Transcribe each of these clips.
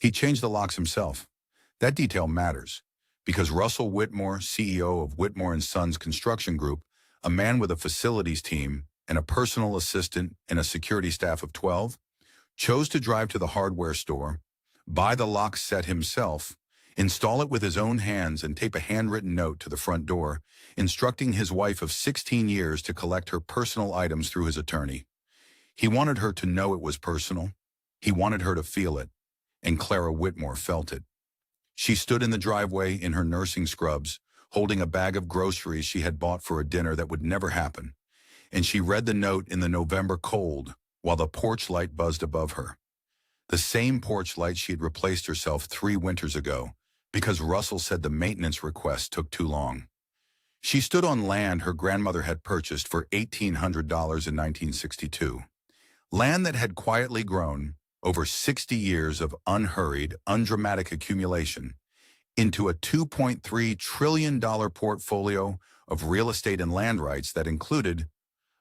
He changed the locks himself. That detail matters, because Russell Whitmore, CEO of Whitmore and Sons Construction Group, a man with a facilities team and a personal assistant and a security staff of 12, chose to drive to the hardware store, buy the lock set himself, install it with his own hands, and tape a handwritten note to the front door, instructing his wife of 16 years to collect her personal items through his attorney. He wanted her to know it was personal. He wanted her to feel it, and Clara Whitmore felt it. She stood in the driveway in her nursing scrubs, holding a bag of groceries she had bought for a dinner that would never happen, and she read the note in the November cold while the porch light buzzed above her. The same porch light she had replaced herself 3 winters ago, because Russell said the maintenance request took too long. She stood on land her grandmother had purchased for $1,800 in 1962. Land that had quietly grown over 60 years of unhurried, undramatic accumulation into a $2.3 trillion portfolio of real estate and land rights that included,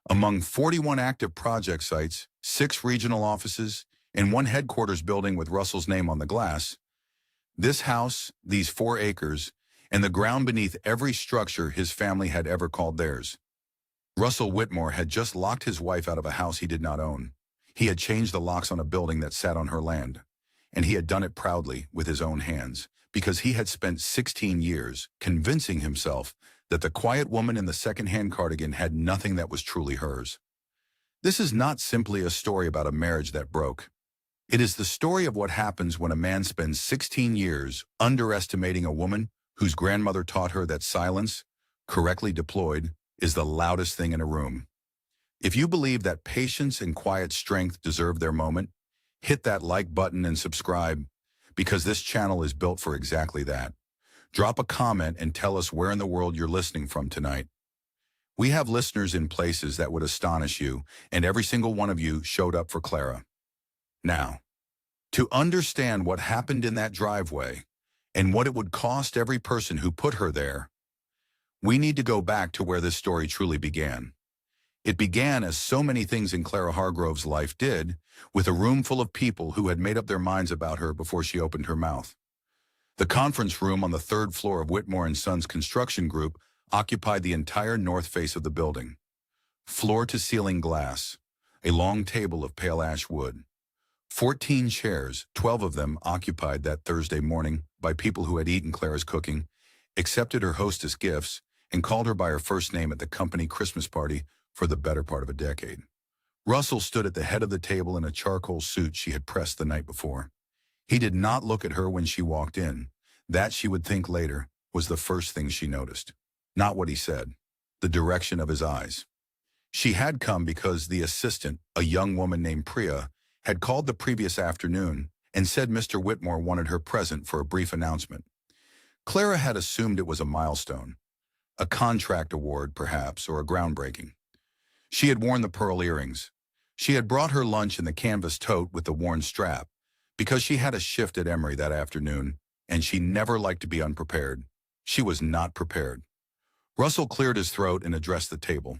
among 41 active project sites, 6 regional offices, and 1 headquarters building with Russell's name on the glass, this house, these 4 acres, and the ground beneath every structure his family had ever called theirs. Russell Whitmore had just locked his wife out of a house he did not own. He had changed the locks on a building that sat on her land, and he had done it proudly with his own hands, because he had spent 16 years convincing himself that the quiet woman in the second-hand cardigan had nothing that was truly hers. This is not simply a story about a marriage that broke. It is the story of what happens when a man spends 16 years underestimating a woman whose grandmother taught her that silence, correctly deployed, is the loudest thing in a room. If you believe that patience and quiet strength deserve their moment, hit that like button and subscribe, because this channel is built for exactly that. Drop a comment and tell us where in the world you're listening from tonight. We have listeners in places that would astonish you, and every single one of you showed up for Clara. Now, to understand what happened in that driveway and what it would cost every person who put her there, we need to go back to where this story truly began. It began, as so many things in Clara Hargrove's life did, with a room full of people who had made up their minds about her before she opened her mouth. The conference room on the 3rd floor of Whitmore and Sons Construction Group occupied the entire north face of the building. Floor-to-ceiling glass, a long table of pale ash wood. 14 chairs, 12 of them occupied that Thursday morning by people who had eaten Clara's cooking, accepted her hostess gifts, and called her by her first name at the company Christmas party for the better part of a decade. Russell stood at the head of the table in a charcoal suit she had pressed the night before. He did not look at her when she walked in. That, she would think later, was the first thing she noticed. Not what he said, the direction of his eyes. She had come because the assistant, a young woman named Priya, had called the previous afternoon and said Mr. Whitmore wanted her present for a brief announcement. Clara had assumed it was a milestone, a contract award perhaps, or a groundbreaking. She had worn the pearl earrings. She had brought her lunch in the canvas tote with the worn strap, because she had a shift at Emory that afternoon, and she never liked to be unprepared. She was not prepared. Russell cleared his throat and addressed the table,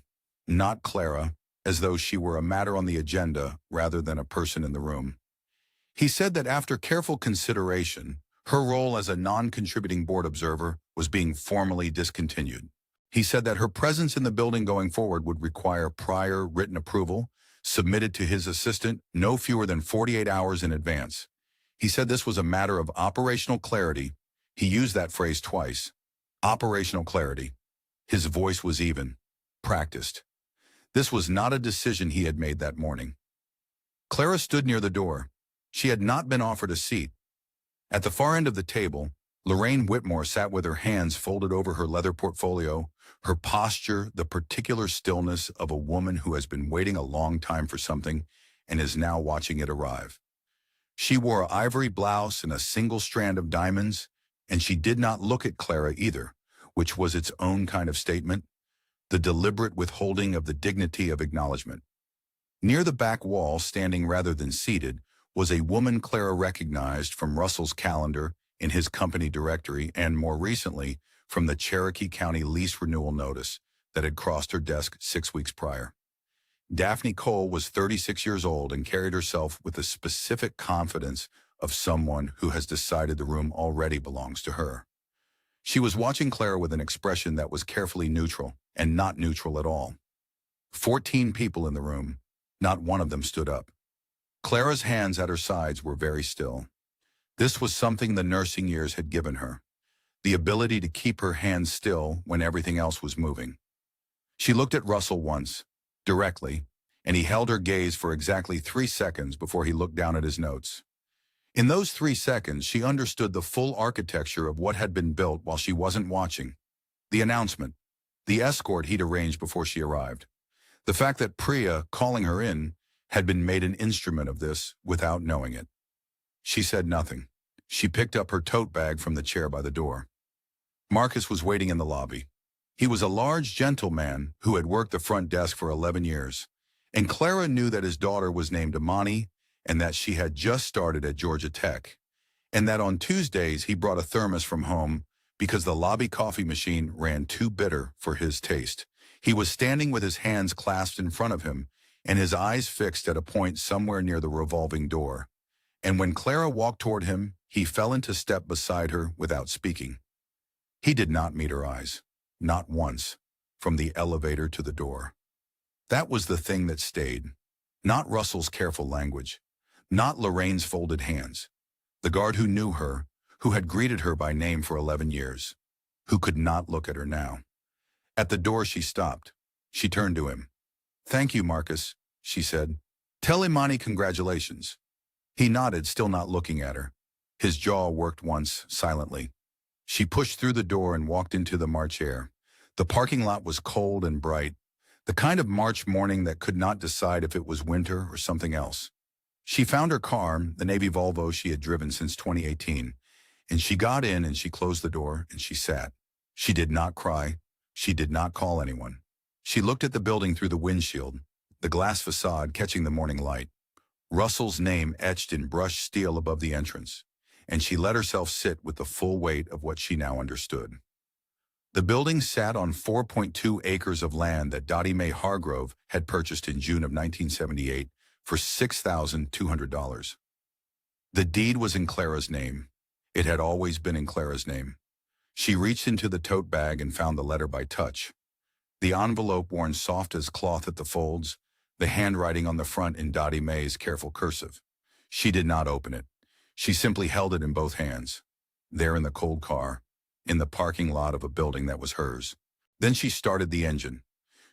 not Clara, as though she were a matter on the agenda rather than a person in the room. He said that after careful consideration, her role as a non-contributing board observer was being formally discontinued. He said that her presence in the building going forward would require prior written approval, submitted to his assistant no fewer than 48 hours in advance. He said this was a matter of operational clarity. He used that phrase twice. Operational clarity. His voice was even, practiced. This was not a decision he had made that morning. Clara stood near the door. She had not been offered a seat. At the far end of the table, Lorraine Whitmore sat with her hands folded over her leather portfolio, her posture the particular stillness of a woman who has been waiting a long time for something and is now watching it arrive. She wore an ivory blouse and a single strand of diamonds, and she did not look at Clara either, which was its own kind of statement, the deliberate withholding of the dignity of acknowledgement. Near the back wall, standing rather than seated, was a woman Clara recognized from Russell's calendar in his company directory and, more recently, from the Cherokee County lease renewal notice that had crossed her desk 6 weeks prior. Daphne Cole was 36 years old and carried herself with the specific confidence of someone who has decided the room already belongs to her. She was watching Clara with an expression that was carefully neutral and not neutral at all. 14 people in the room. Not one of them stood up. Clara's hands at her sides were very still. This was something the nursing years had given her, the ability to keep her hands still when everything else was moving. She looked at Russell once, directly, and he held her gaze for exactly 3 seconds before he looked down at his notes. In those 3 seconds, she understood the full architecture of what had been built while she wasn't watching. The announcement, the escort he'd arranged before she arrived. The fact that Priya, calling her in, had been made an instrument of this without knowing it. She said nothing. She picked up her tote bag from the chair by the door. Marcus was waiting in the lobby. He was a large, gentle man who had worked the front desk for 11 years. And Clara knew that his daughter was named Amani and that she had just started at Georgia Tech. And that on Tuesdays he brought a thermos from home because the lobby coffee machine ran too bitter for his taste. He was standing with his hands clasped in front of him and his eyes fixed at a point somewhere near the revolving door. And when Clara walked toward him, he fell into step beside her without speaking. He did not meet her eyes, not once, from the elevator to the door. That was the thing that stayed. Not Russell's careful language, not Lorraine's folded hands. The guard who knew her, who had greeted her by name for 11 years, who could not look at her now. At the door she stopped. She turned to him. "Thank you, Marcus," she said. "Tell Imani congratulations." He nodded, still not looking at her. His jaw worked once, silently. She pushed through the door and walked into the March air. The parking lot was cold and bright, the kind of March morning that could not decide if it was winter or something else. She found her car, the Navy Volvo she had driven since 2018, and she got in and she closed the door and she sat. She did not cry. She did not call anyone. She looked at the building through the windshield, the glass facade catching the morning light, Russell's name etched in brushed steel above the entrance, and she let herself sit with the full weight of what she now understood. The building sat on 4.2 acres of land that Dottie Mae Hargrove had purchased in June of 1978 for $6,200. The deed was in Clara's name. It had always been in Clara's name. She reached into the tote bag and found the letter by touch. The envelope worn soft as cloth at the folds, the handwriting on the front in Dottie Mae's careful cursive. She did not open it. She simply held it in both hands, there in the cold car, in the parking lot of a building that was hers. Then she started the engine.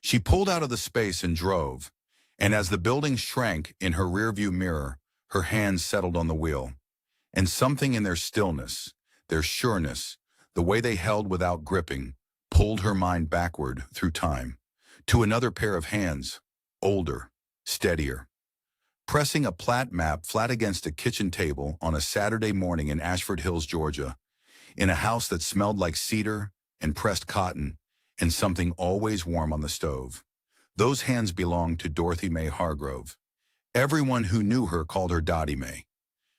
She pulled out of the space and drove, and as the building shrank in her rearview mirror, her hands settled on the wheel. And something in their stillness, their sureness, the way they held without gripping, pulled her mind backward through time, to another pair of hands, older, steadier. Pressing a plat map flat against a kitchen table on a Saturday morning in Ashford Hills, Georgia, in a house that smelled like cedar and pressed cotton and something always warm on the stove. Those hands belonged to Dorothy Mae Hargrove. Everyone who knew her called her Dottie Mae.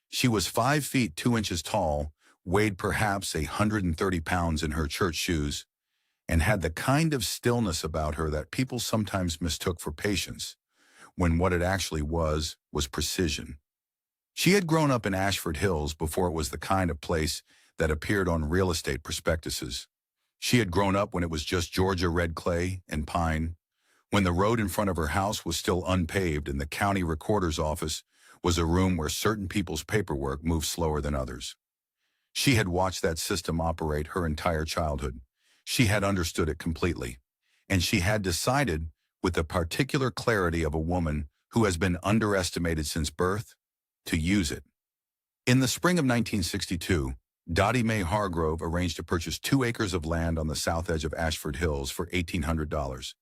She was 5 feet 2 inches tall, weighed perhaps 130 pounds in her church shoes, and had the kind of stillness about her that people sometimes mistook for patience, when what it actually was precision. She had grown up in Ashford Hills before it was the kind of place that appeared on real estate prospectuses. She had grown up when it was just Georgia red clay and pine, when the road in front of her house was still unpaved and the county recorder's office was a room where certain people's paperwork moved slower than others. She had watched that system operate her entire childhood. She had understood it completely, and she had decided, with the particular clarity of a woman who has been underestimated since birth, to use it. In the spring of 1962, Dottie Mae Hargrove arranged to purchase 2 acres of land on the south edge of Ashford Hills for $1,800.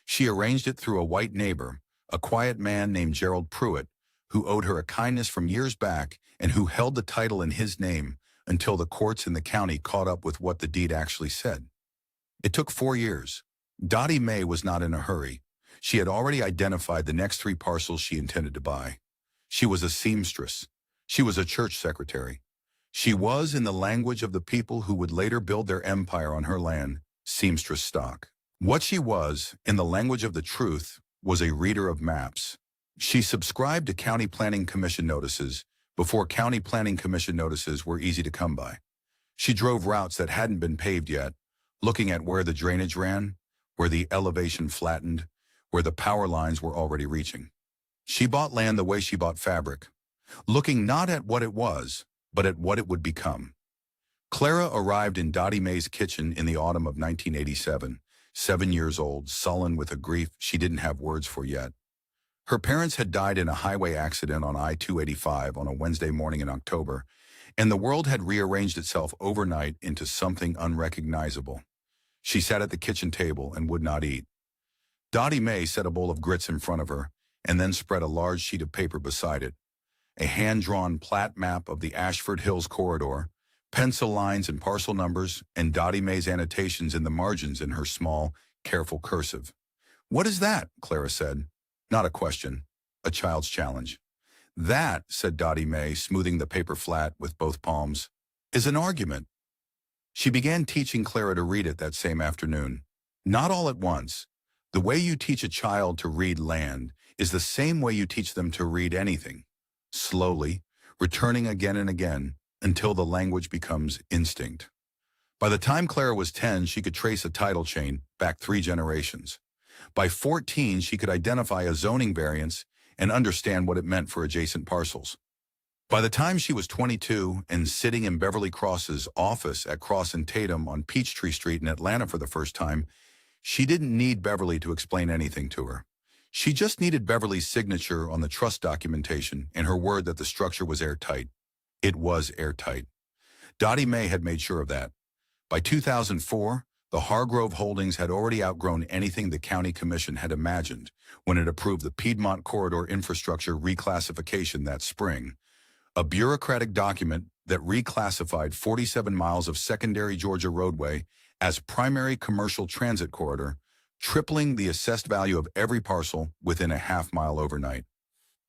She arranged it through a white neighbor, a quiet man named Gerald Pruitt, who owed her a kindness from years back and who held the title in his name until the courts in the county caught up with what the deed actually said. It took 4 years. Dottie Mae was not in a hurry. She had already identified the next 3 parcels she intended to buy. She was a seamstress. She was a church secretary. She was, in the language of the people who would later build their empire on her land, seamstress stock. What she was, in the language of the truth, was a reader of maps. She subscribed to county planning commission notices, before county planning commission notices were easy to come by. She drove routes that hadn't been paved yet, looking at where the drainage ran, where the elevation flattened, where the power lines were already reaching. She bought land the way she bought fabric, looking not at what it was, but at what it would become. Clara arrived in Dottie Mae's kitchen in the autumn of 1987, 7 years old, sullen with a grief she didn't have words for yet. Her parents had died in a highway accident on I-285 on a Wednesday morning in October, and the world had rearranged itself overnight into something unrecognizable. She sat at the kitchen table and would not eat. Dottie Mae set a bowl of grits in front of her and then spread a large sheet of paper beside it. A hand-drawn plat map of the Ashford Hills corridor, pencil lines and parcel numbers, and Dottie Mae's annotations in the margins in her small, careful cursive. "What is that?" Clara said. Not a question, a child's challenge. "That," said Dottie Mae, smoothing the paper flat with both palms, "is an argument." She began teaching Clara to read it that same afternoon. Not all at once. The way you teach a child to read land is the same way you teach them to read anything. Slowly, returning again and again, until the language becomes instinct. By the time Clara was 10, she could trace a title chain back 3 generations. By 14, she could identify a zoning variance and understand what it meant for adjacent parcels. By the time she was 22 and sitting in Beverly Cross's office at Cross and Tatum on Peachtree Street in Atlanta for the first time, she didn't need Beverly to explain anything to her. She just needed Beverly's signature on the trust documentation and her word that the structure was airtight. It was airtight. Dottie Mae had made sure of that. By 2004, the Hargrove Holdings had already outgrown anything the county commission had imagined when it approved the Piedmont Corridor Infrastructure reclassification that spring, a bureaucratic document that reclassified 47 miles of secondary Georgia roadway as primary commercial transit corridor, tripling the assessed value of every parcel within a half-mile overnight.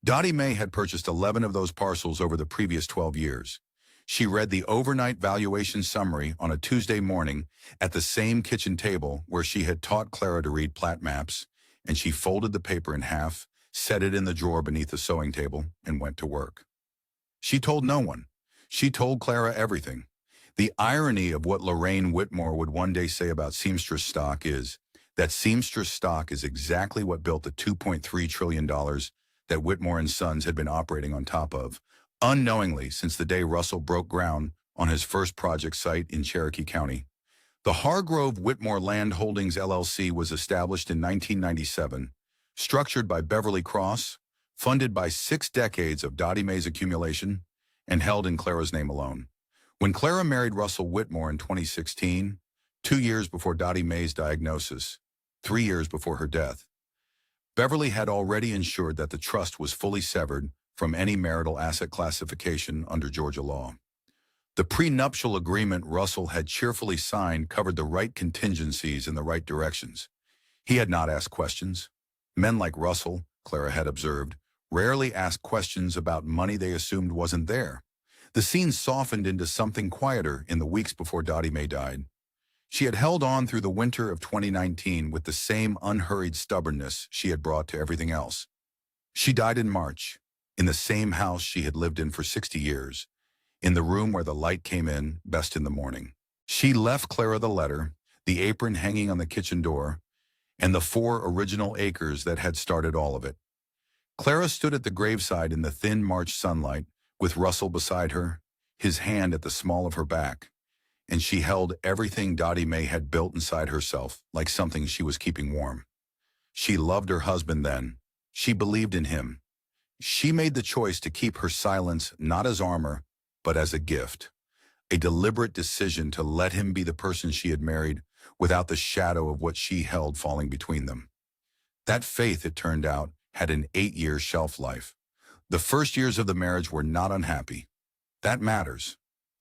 Dottie Mae had purchased 11 of those parcels over the previous 12 years. She read the overnight valuation summary on a Tuesday morning at the same kitchen table where she had taught Clara to read plat maps, and she folded the paper in half, set it in the drawer beneath the sewing table, and went to work. She told no one. She told Clara everything. The irony of what Lorraine Whitmore would one day say about seamstress stock is that seamstress stock is exactly what built the $2.3 trillion that Whitmore and Sons had been operating on top of, unknowingly since the day Russell broke ground on his first project site in Cherokee County. The Hargrove Whitmore Land Holdings LLC was established in 1997, structured by Beverly Cross, funded by 6 decades of Dottie Mae's accumulation, and held in Clara's name alone. When Clara married Russell Whitmore in 2016, 2 years before Dottie Mae's diagnosis, 3 years before her death, Beverly had already ensured that the trust was fully severed from any marital asset classification under Georgia law. The prenuptial agreement Russell had cheerfully signed covered the right contingencies in the right directions. He had not asked questions. Men like Russell, Clara had observed, rarely asked questions about money they assumed wasn't there. The scene softened into something quieter in the weeks before Dottie Mae died. She had held on through the winter of 2019 with the same unhurried stubbornness she had brought to everything else. She died in March, in the same house she had lived in for 60 years, in the room where the light came in best in the morning. She left Clara the letter, the apron hanging on the kitchen door, and the 4 original acres that had started all of it. Clara stood at the graveside in the thin March sunlight, with Russell beside her, his hand at the small of her back, and she held everything Dottie Mae had built inside herself like something she was keeping warm. She loved her husband then. She believed in him. She made the choice to keep her silence not as armor, but as a gift, a deliberate decision to let him be the person she had married without the shadow of what she held falling between them. That faith, it turned out, had an 8-year shelf life. The first years of the marriage were not unhappy. That matters.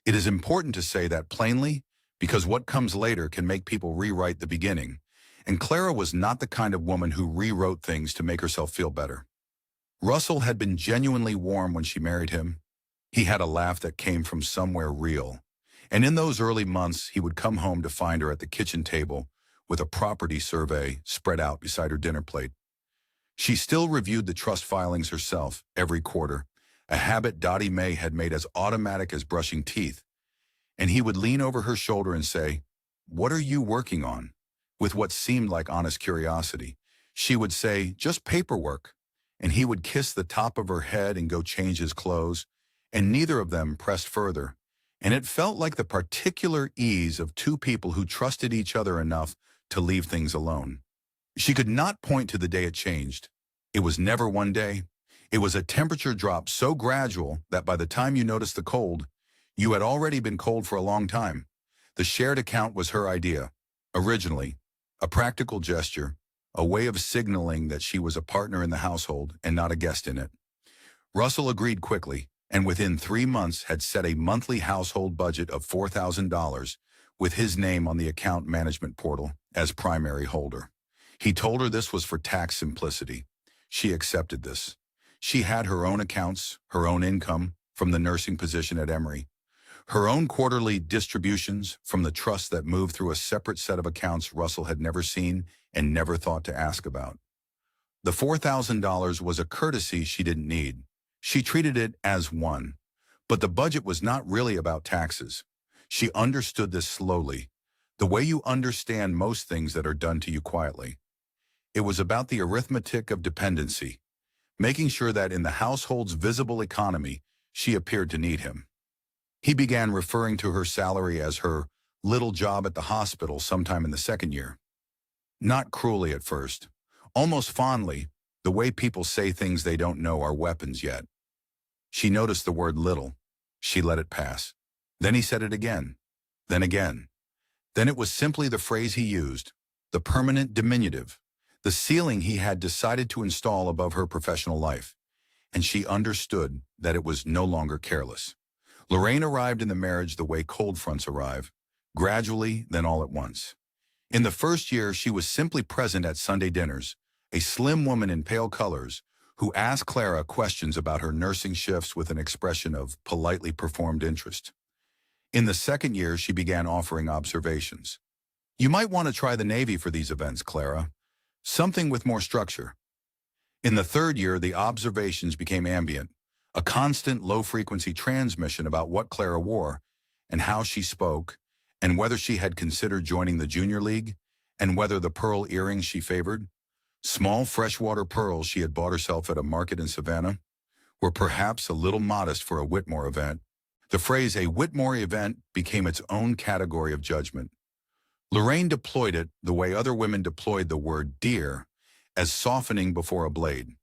It is important to say that plainly because what comes later can make people rewrite the beginning, and Clara was not the kind of woman who rewrote things to make herself feel better. Russell had been genuinely warm when she married him. He had a laugh that came from somewhere real, and in those early months he would come home to find her at the kitchen table with a property survey spread out beside her dinner plate. She still reviewed the trust filings herself every quarter, a habit Dottie Mae had made as automatic as brushing teeth, and he would lean over her shoulder and say, "What are you working on?" With what seemed like honest curiosity. She would say, "Just paperwork," and he would kiss the top of her head and go change his clothes, and neither of them pressed further, and it felt like the particular ease of two people who trusted each other enough to leave things alone. She could not point to the day it changed. It was never one day. It was a temperature drop so gradual that by the time you noticed the cold, you had already been cold for a long time. The shared account was her idea. Originally, a practical gesture, a way of signaling that she was a partner in the household and not a guest in it. Russell agreed quickly, and within 3 months had set a monthly household budget of $4,000 with his name on the account management portal as primary holder. He told her this was for tax simplicity. She accepted this. She had her own accounts, her own income from the nursing position at Emory, her own quarterly distributions from the trust that moved through a separate set of accounts Russell had never seen and never thought to ask about. The $4,000 was a courtesy she didn't need. She treated it as one. But the budget was not really about taxes. She understood this slowly, the way you understand most things that are done to you quietly. It was about the arithmetic of dependency, making sure that in the household's visible economy, she appeared to need him. He began referring to her salary as her little job at the hospital sometime in the second year. Not cruelly at first, almost fondly, the way people say things they don't know are weapons yet. She noticed the word little. She let it pass. Then he said it again. Then again. Then it was simply the phrase he used, the permanent diminutive, the ceiling he had decided to install above her professional life. And she understood that it was no longer careless. Lorraine arrived in the marriage the way cold fronts arrive, gradually, then all at once. In the first year, she was simply present at Sunday dinners, a slim woman in pale colors who asked Clara questions about her nursing shifts with an expression of politely performed interest. In the second year, she began offering observations. "You might want to try the Navy for these events, Clara. Something with more structure." In the third year, the observations became ambient, a constant low-frequency transmission about what Clara wore and how she spoke, and whether she had considered joining the junior league, and whether the pearl earrings she favored, small freshwater pearls she had bought herself at a market in Savannah, were perhaps a little modest for a Whitmore event. The phrase "a Whitmore event" became its own category of judgment. Lorraine deployed it the way other women deployed the word "dear," as softening before a blade.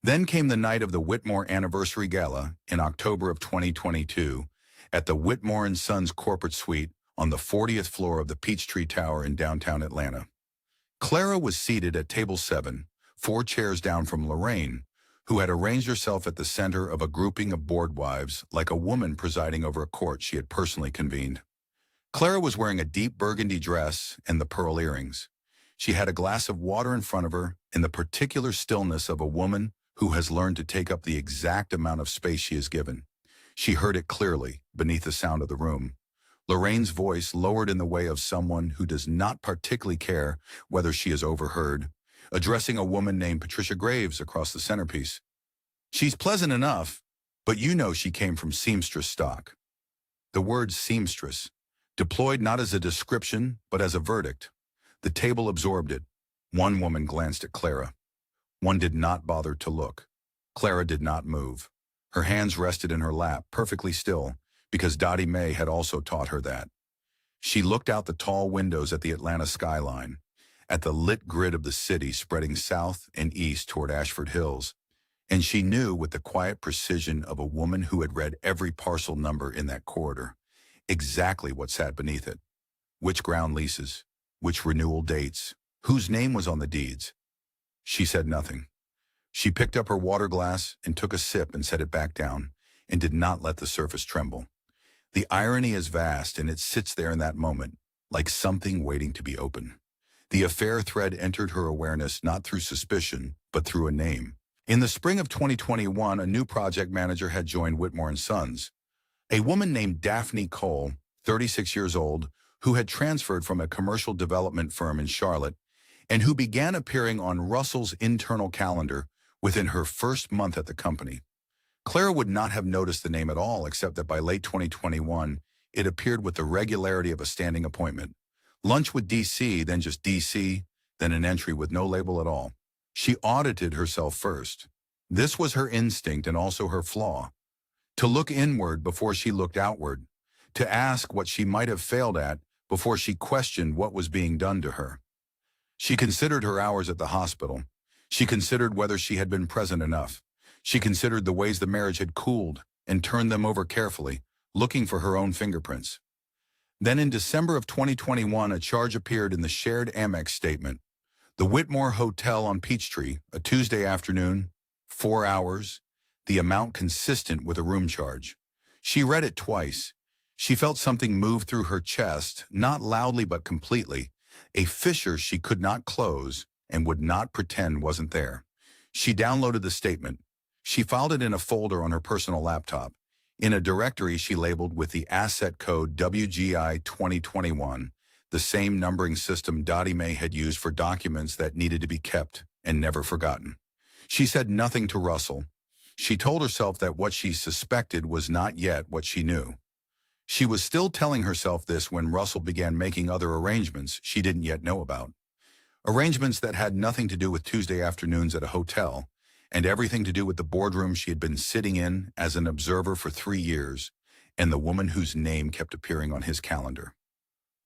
Then came the night of the Whitmore Anniversary Gala in October of 2022 at the Whitmore & Sons corporate suite on the 40th floor of the Peachtree Tower in downtown Atlanta. Clara was seated at table 7, 4 chairs down from Lorraine, who had arranged herself at the center of a grouping of board wives like a woman presiding over a court she had personally convened. Clara was wearing a deep burgundy dress and the pearl earrings. She had a glass of water in front of her in the particular stillness of a woman who has learned to take up the exact amount of space she is given. She heard it clearly beneath the sound of the room. Lorraine's voice lowered in the way of someone who does not particularly care whether she is overheard, addressing a woman named Patricia Graves across the centerpiece. "She's pleasant enough, but you know she came from seamstress stock." The word seamstress, deployed not as a description, but as a verdict. The table absorbed it. One woman glanced at Clara. One did not bother to look. Clara did not move. Her hands rested in her lap, perfectly still, because Dottie Mae had also taught her that. She looked out the tall windows at the Atlanta skyline, at the lit grid of the city spreading south and east toward Ashford Hills, and she knew with the quiet precision of a woman who had read every parcel number in that corridor, exactly what sat beneath it. Which ground leases, which renewal dates, whose name was on the deeds. She said nothing. She picked up her water glass and took a sip and set it back down, and did not let the surface tremble. The irony is vast, and it sits there in that moment, like something waiting to be opened. The affair thread entered her awareness not through suspicion, but through a name. In the spring of 2021, a new project manager had joined Whitmore & Sons. A woman named Daphne Cole, 36 years old, who had transferred from a commercial development firm in Charlotte, and who began appearing on Russell's internal calendar within her first month at the company. Clara would not have noticed the name at all, except that by late 2021, it appeared with the regularity of a standing appointment. Lunch with DC, then just DC, then an entry with no label at all. She audited herself first. This was her instinct and also her flaw. To look inward before she looked outward. To ask what she might have failed at before she questioned what was being done to her. She considered her hours at the hospital. She considered whether she had been present enough. She considered the ways the marriage had cooled and turned them over carefully, looking for her own fingerprints. Then in December of 2021, a charge appeared in the shared Amex statement. The Whitmore Hotel on Peachtree, a Tuesday afternoon, 4 hours, the amount consistent with a room charge. She read it twice. She felt something move through her chest, not loudly but completely, a fissure she could not close and would not pretend wasn't there. She downloaded the statement. She filed it in a folder on her personal laptop. In a directory she labeled with the asset code WGI 2021, the same numbering system Dottie Mae had used for documents that needed to be kept and never forgotten. She said nothing to Russell. She told herself that what she suspected was not yet what she knew. She was still telling herself this when Russell began making other arrangements she didn't yet know about. Arrangements that had nothing to do with Tuesday afternoons at a hotel, and everything to do with the boardroom she had been sitting in as an observer for 3 years, and the woman whose name kept appearing on his calendar.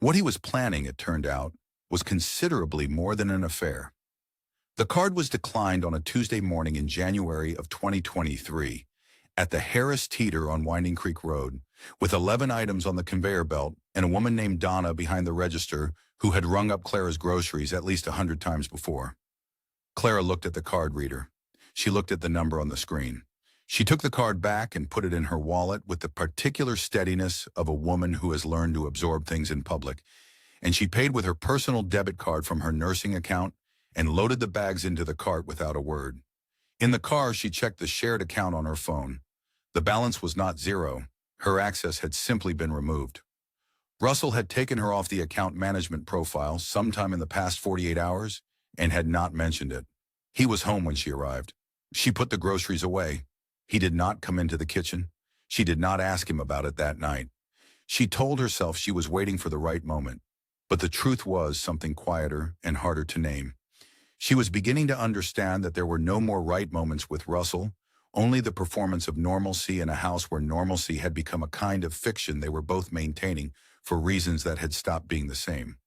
What he was planning, it turned out, was considerably more than an affair. The card was declined on a Tuesday morning in January of 2023 at the Harris Teeter on Winding Creek Road, with 11 items on the conveyor belt and a woman named Donna behind the register who had rung up Clara's groceries at least 100 times before. Clara looked at the card reader. She looked at the number on the screen. She took the card back and put it in her wallet with the particular steadiness of a woman who has learned to absorb things in public, and she paid with her personal debit card from her nursing account and loaded the bags into the cart without a word. In the car, she checked the shared account on her phone. The balance was not zero. Her access had simply been removed. Russell had taken her off the account management profile sometime in the past 48 hours and had not mentioned it. He was home when she arrived. She put the groceries away. He did not come into the kitchen. She did not ask him about it that night. She told herself she was waiting for the right moment, but the truth was something quieter and harder to name. She was beginning to understand that there were no more right moments with Russell, only the performance of normalcy in a house where normalcy had become a kind of fiction they were both maintaining for reasons that had stopped being the same.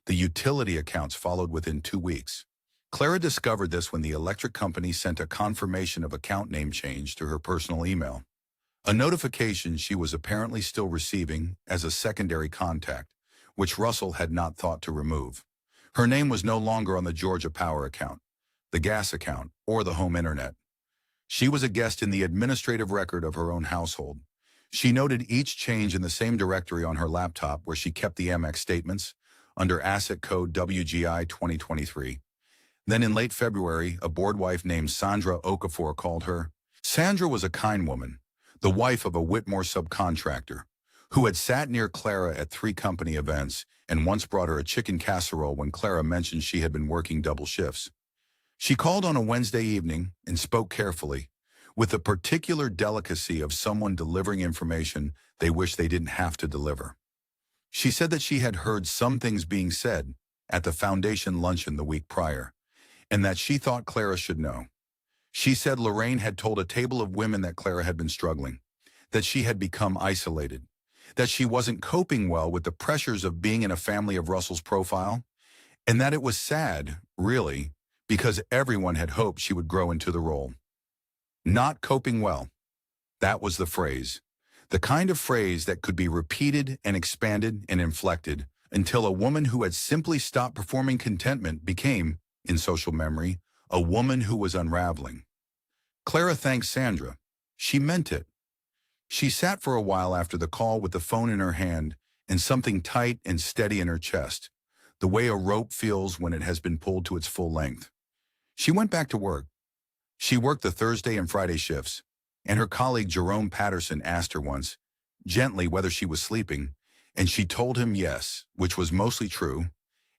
The utility accounts followed within 2 weeks. Clara discovered this when the electric company sent a confirmation of account name change to her personal email. A notification she was apparently still receiving as a secondary contact, which Russell had not thought to remove. Her name was no longer on the Georgia Power account, the gas account, or the home internet. She was a guest in the administrative record of her own household. She noted each change in the same directory on her laptop where she kept the Amex statements under asset code WGI 2023. Then in late February, a board wife named Sandra Okafor called her. Sandra was a kind woman, the wife of a Whitmore subcontractor, who had sat near Clara at 3 company events and once brought her a chicken casserole when Clara mentioned she had been working double shifts. She called on a Wednesday evening and spoke carefully, with the particular delicacy of someone delivering information they wish they didn't have to deliver. She said that she had heard some things being said at the foundation luncheon the week prior, and that she thought Clara should know. She said Lorraine had told a table of women that Clara had been struggling, that she had become isolated, that she wasn't coping well with the pressures of being in a family of Russell's profile, and that it was sad, really, because everyone had hoped she would grow into the role. Not coping well. That was the phrase. The kind of phrase that could be repeated and expanded and inflected until a woman who had simply stopped performing contentment became, in social memory, a woman who was unraveling. Clara thanked Sandra. She meant it. She sat for a while after the call with the phone in her hand and something tight and steady in her chest, the way a rope feels when it has been pulled to its full length. She went back to work. She worked the Thursday and Friday shifts, and her colleague Jerome Patterson asked her once, gently, whether she was sleeping, and she told him yes, which was mostly true,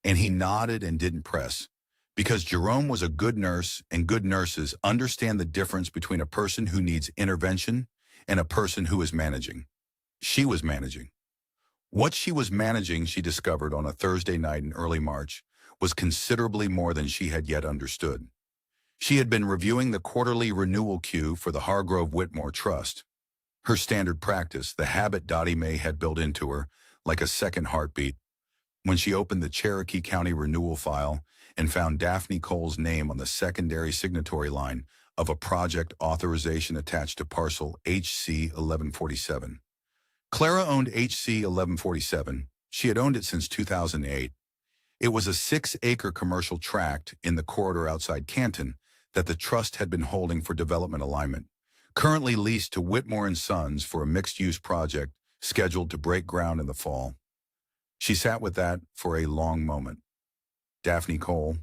and he nodded and didn't press, Because Jerome was a good nurse, and good nurses understand the difference between a person who needs intervention and a person who is managing. She was managing. What she was managing, she discovered on a Thursday night in early March, was considerably more than she had yet understood. She had been reviewing the quarterly renewal queue for the Hargrove Whitmore Trust. Her standard practice, the habit Dottie Mae had built into her, like a second heartbeat, when she opened the Cherokee County renewal file and found Daphne Cole's name on the secondary signatory line of a project authorization attached to parcel HC 1147. Clara owned HC 1147. She had owned it since 2008. It was a 6-acre commercial tract in the corridor outside Canton that the trust had been holding for development alignment, currently leased to Whitmore and Sons for a mixed-use project scheduled to break ground in the fall. She sat with that for a long moment. Daphne Cole,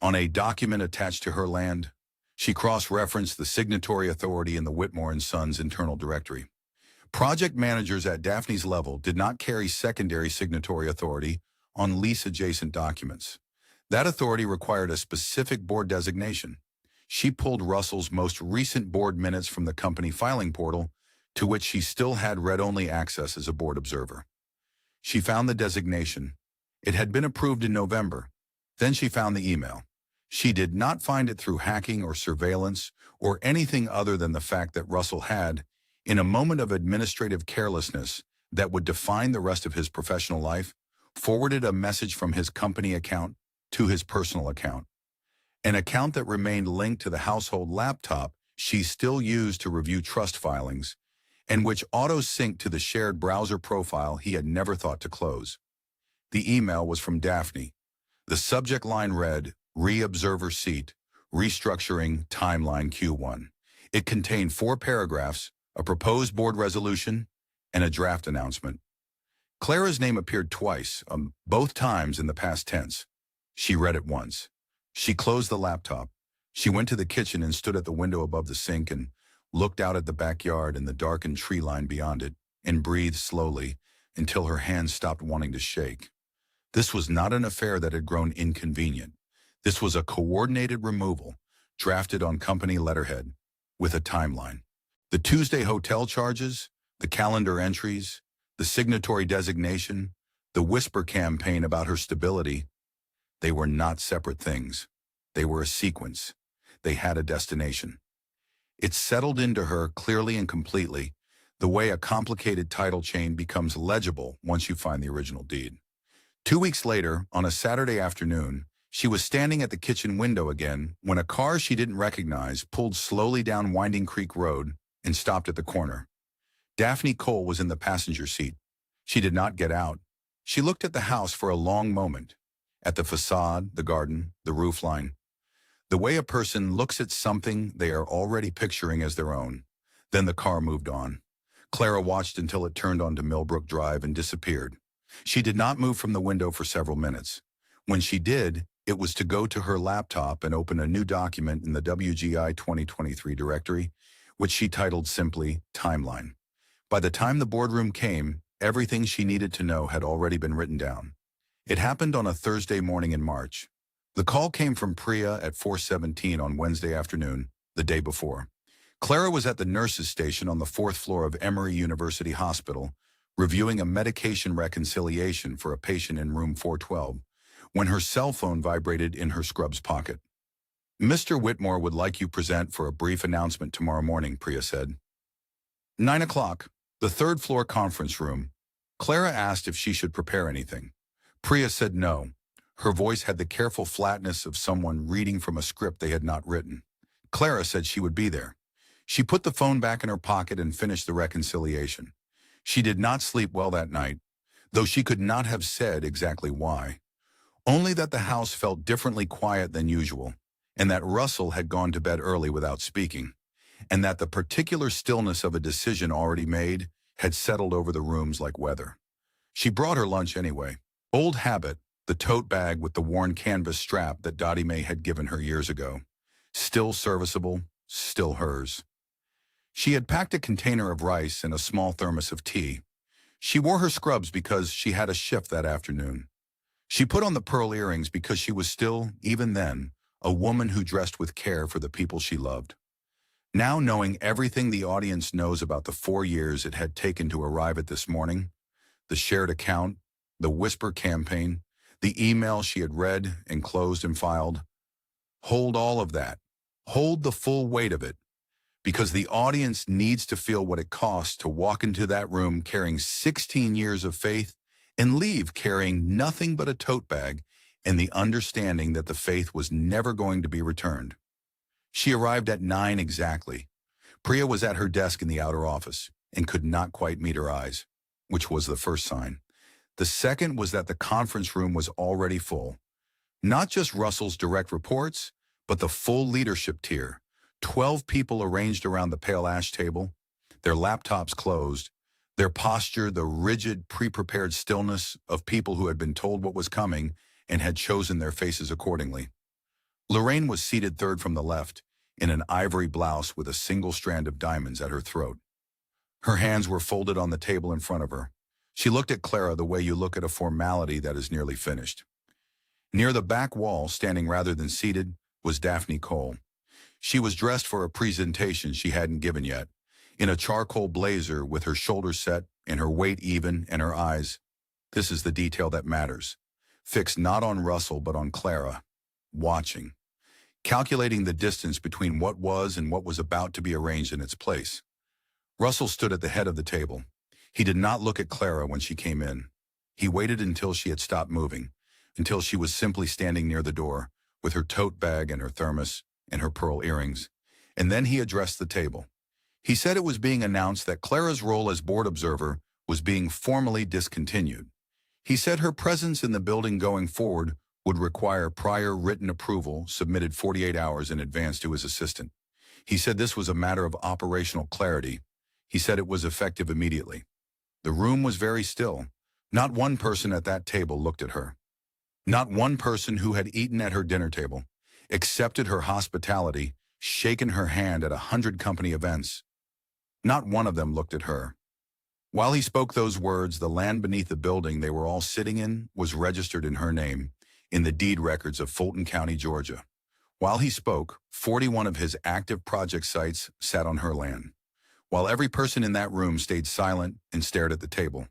on a document attached to her land, she cross-referenced the signatory authority in the Whitmore and Sons internal directory. Project managers at Daphne's level did not carry secondary signatory authority on lease-adjacent documents. That authority required a specific board designation. She pulled Russell's most recent board minutes from the company filing portal, to which she still had read-only access as a board observer. She found the designation. It had been approved in November. Then she found the email. She did not find it through hacking or surveillance or anything other than the fact that Russell had, in a moment of administrative carelessness that would define the rest of his professional life, forwarded a message from his company account to his personal account, an account that remained linked to the household laptop she still used to review trust filings, and which auto-synced to the shared browser profile he had never thought to close. The email was from Daphne. The subject line read, Re-Observer Seat, Restructuring Timeline Q1. It contained 4 paragraphs, a proposed board resolution, and a draft announcement. Clara's name appeared twice, both times in the past tense. She read it once. She closed the laptop. She went to the kitchen and stood at the window above the sink and looked out at the backyard and the darkened tree line beyond it, and breathed slowly until her hands stopped wanting to shake. This was not an affair that had grown inconvenient. This was a coordinated removal, drafted on company letterhead, with a timeline. The Tuesday hotel charges, the calendar entries, the signatory designation, the whisper campaign about her stability, they were not separate things. They were a sequence. They had a destination. It settled into her clearly and completely, the way a complicated title chain becomes legible once you find the original deed. 2 weeks later, on a Saturday afternoon, she was standing at the kitchen window again when a car she didn't recognize pulled slowly down Winding Creek Road and stopped at the corner. Daphne Cole was in the passenger seat. She did not get out. She looked at the house for a long moment, at the facade, the garden, the roofline. The way a person looks at something they are already picturing as their own. Then the car moved on. Clara watched until it turned onto Millbrook Drive and disappeared. She did not move from the window for several minutes. When she did, it was to go to her laptop and open a new document in the WGI 2023 directory, which she titled simply Timeline. By the time the boardroom came, everything she needed to know had already been written down. It happened on a Thursday morning in March. The call came from Priya at 4:17 on Wednesday afternoon, the day before. Clara was at the nurses' station on the 4th floor of Emory University Hospital, reviewing a medication reconciliation for a patient in room 412, when her cell phone vibrated in her scrubs pocket. Mr. Whitmore would like you present for a brief announcement tomorrow morning, Priya said. 9 o'clock, the 3rd floor conference room. Clara asked if she should prepare anything. Priya said no. Her voice had the careful flatness of someone reading from a script they had not written. Clara said she would be there. She put the phone back in her pocket and finished the reconciliation. She did not sleep well that night, though she could not have said exactly why. Only that the house felt differently quiet than usual, and that Russell had gone to bed early without speaking, and that the particular stillness of a decision already made had settled over the rooms like weather. She brought her lunch anyway. Old habit, the tote bag with the worn canvas strap that Dottie Mae had given her years ago. Still serviceable, still hers. She had packed a container of rice and a small thermos of tea. She wore her scrubs because she had a shift that afternoon. She put on the pearl earrings because she was still, even then, a woman who dressed with care for the people she loved. Now knowing everything the audience knows about the 4 years it had taken to arrive at this morning, the shared account, the whisper campaign, the email she had read and closed and filed, hold all of that. Hold the full weight of it, because the audience needs to feel what it costs to walk into that room carrying 16 years of faith and leave carrying nothing but a tote bag and the understanding that the faith was never going to be returned. She arrived at 9 exactly. Priya was at her desk in the outer office and could not quite meet her eyes, which was the first sign. The second was that the conference room was already full. Not just Russell's direct reports, but the full leadership tier. 12 people arranged around the pale ash table, their laptops closed, their posture the rigid, pre-prepared stillness of people who had been told what was coming and had chosen their faces accordingly. Lorraine was seated third from the left, in an ivory blouse with a single strand of diamonds at her throat. Her hands were folded on the table in front of her. She looked at Clara the way you look at a formality that is nearly finished. Near the back wall, standing rather than seated, was Daphne Cole. She was dressed for a presentation she hadn't given yet, in a charcoal blazer with her shoulders set and her weight even and her eyes. This is the detail that matters. Fixed not on Russell but on Clara. Watching. Calculating the distance between what was and what was about to be arranged in its place. Russell stood at the head of the table. He did not look at Clara when she came in. He waited until she had stopped moving, until she was simply standing near the door, with her tote bag and her thermos and her pearl earrings, and then he addressed the table. He said it was being announced that Clara's role as board observer was being formally discontinued. He said her presence in the building going forward would require prior written approval submitted 48 hours in advance to his assistant. He said this was a matter of operational clarity. He said it was effective immediately. The room was very still. Not one person at that table looked at her. Not one person who had eaten at her dinner table, accepted her hospitality, shaken her hand at 100 company events. Not one of them looked at her. While he spoke those words, the land beneath the building they were all sitting in was registered in her name in the deed records of Fulton County, Georgia. While he spoke, 41 of his active project sites sat on her land. While every person in that room stayed silent and stared at the table.